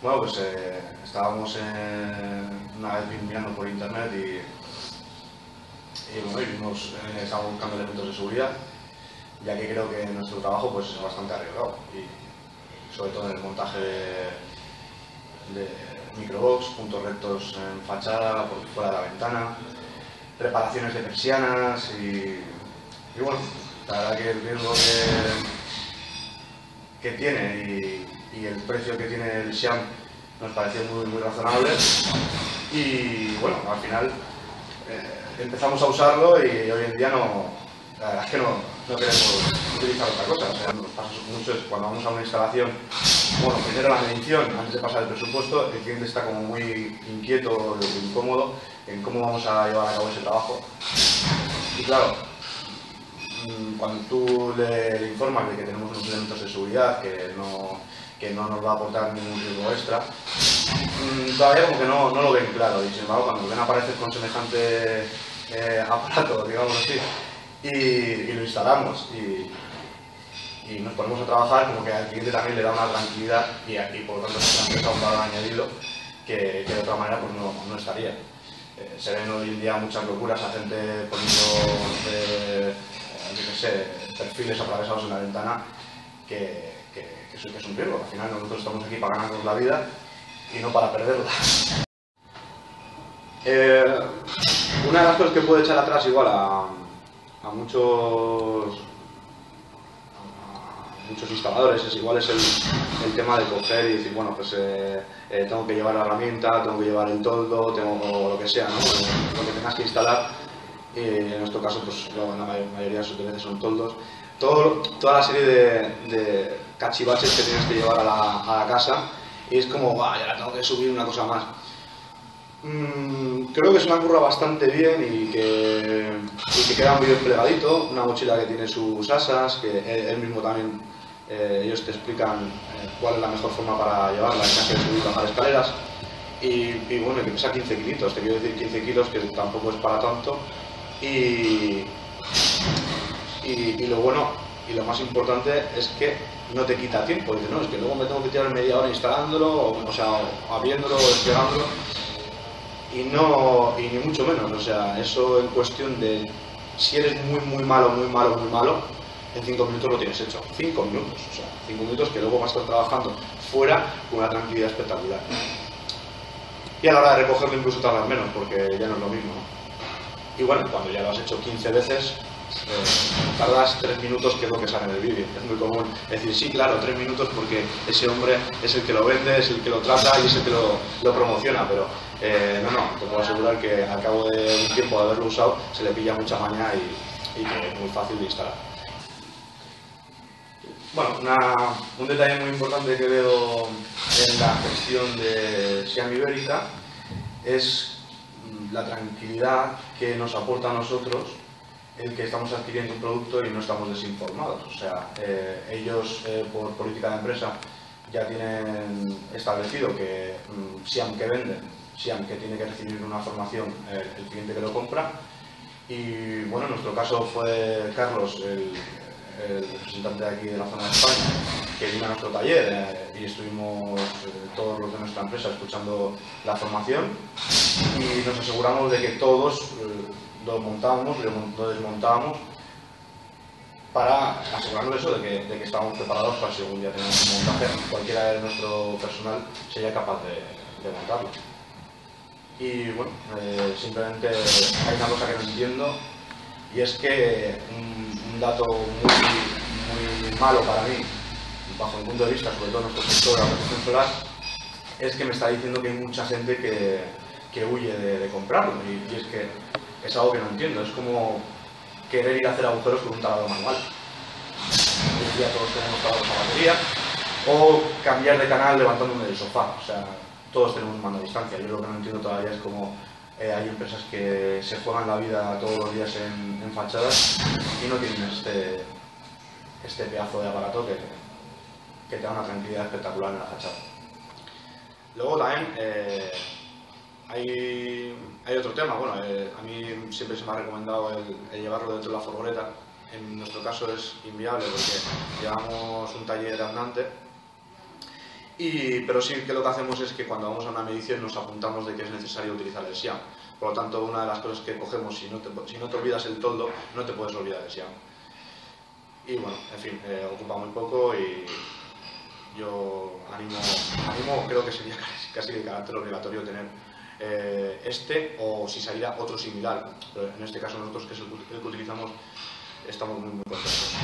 Bueno, pues estábamos una vez mirando por internet y bueno, estábamos buscando elementos de seguridad, ya que creo que nuestro trabajo pues, es bastante arriesgado, y sobre todo en el montaje de microbox, puntos rectos en fachada, por fuera de la ventana, reparaciones de persianas y bueno, la verdad que el riesgo que tiene y el precio que tiene el Xiam nos pareció muy razonable, y bueno, al final empezamos a usarlo y hoy en día la verdad es que no queremos utilizar otra cosa. O sea, nos pasa mucho es cuando vamos a una instalación, bueno, primero la medición, antes de pasar el presupuesto, el cliente está como muy inquieto, incómodo en cómo vamos a llevar a cabo ese trabajo. Y claro, cuando tú le informas de que tenemos unos elementos de seguridad que no nos va a aportar ningún riesgo extra, todavía como que no lo ven claro, y sin embargo cuando ven aparecer con semejante aparato, digamos así, y lo instalamos y nos ponemos a trabajar, como que al cliente también le da una tranquilidad y por lo tanto es una empresa un valor añadido que de otra manera pues no estaría. Se ven hoy en día muchas locuras, a gente poniendo yo qué sé, perfiles atravesados en la ventana que es un riesgo. Al final nosotros estamos aquí para ganarnos la vida y no para perderla. Una de las cosas que puede echar atrás igual a muchos instaladores es el tema de coger y decir, bueno, pues tengo que llevar la herramienta, tengo que llevar el toldo, o lo que sea, ¿no? Lo que tengas que instalar. En nuestro caso, pues la mayoría de veces son toldos. Toda la serie de cachivaches que tienes que llevar a la casa, y es como, ya la tengo que subir una cosa más. Creo que se me ocurra bastante bien y que queda muy bien plegadito. Una mochila que tiene sus asas, que él mismo también, ellos te explican cuál es la mejor forma para llevarla en caso de subir y bajar escaleras. Y bueno, que pesa 15 kilitos, te quiero decir 15 kilos, que tampoco es para tanto. Y lo bueno y lo más importante es que no te quita tiempo. Dices, no, es que luego me tengo que tirar media hora instalándolo, o sea, abriéndolo o desplegándolo, y ni mucho menos. O sea, eso en cuestión de si eres muy malo, en 5 minutos lo tienes hecho. 5 minutos, o sea, 5 minutos que luego vas a estar trabajando fuera con una tranquilidad espectacular. Y a la hora de recogerlo incluso tardas menos, porque ya no es lo mismo, ¿no? Y bueno, cuando ya lo has hecho 15 veces, tardas 3 minutos, que es lo que sale en el vídeo. Es muy común decir, sí, claro, 3 minutos porque ese hombre es el que lo vende, es el que lo trata y es el que lo promociona, pero no, te puedo asegurar que al cabo de un tiempo de haberlo usado se le pilla mucha maña y que es muy fácil de instalar. Bueno, un detalle muy importante que veo en la gestión de Xiam Ibérica es la tranquilidad que nos aporta a nosotros el que estamos adquiriendo un producto y no estamos desinformados. O sea, ellos por política de empresa ya tienen establecido que Xiam que venden, Xiam que tiene que recibir una formación el cliente que lo compra. Y bueno, en nuestro caso fue Carlos, el representante de aquí de la zona de España, que vino a nuestro taller y estuvimos todos los de nuestra empresa escuchando la formación, y nos aseguramos de que todos lo montábamos y lo desmontábamos para asegurarnos eso, de que estábamos preparados para si algún día tenemos un montaje, cualquiera de nuestro personal sería capaz de montarlo. Y bueno, simplemente hay una cosa que no entiendo, y es que un dato muy malo para mí, bajo mi punto de vista, sobre todo en nuestro sector de la protección solar, es que me está diciendo que hay mucha gente que huye de comprarlo, y es que es algo que no entiendo. Es como querer ir a hacer agujeros con un taladro manual. Hoy en día todos tenemos taladros a batería, o cambiar de canal levantándome del sofá. O sea, todos tenemos un mando a distancia. Yo lo que no entiendo todavía es cómo hay empresas que se juegan la vida todos los días en fachadas y no tienen este pedazo de aparato que te da una tranquilidad espectacular en la fachada. Luego también hay otro tema. Bueno, a mí siempre se me ha recomendado el llevarlo dentro de la furgoneta. En nuestro caso es inviable porque llevamos un taller andante Pero sí que lo que hacemos es que cuando vamos a una medición nos apuntamos de que es necesario utilizar el SIAM. Por lo tanto, una de las cosas que cogemos, si no te olvidas el toldo, no te puedes olvidar el SIAM. Y bueno, en fin, ocupa muy poco y yo animo, creo que sería casi de carácter obligatorio tener o si saliera otro similar, pero en este caso nosotros, que es el que utilizamos, estamos muy contentos.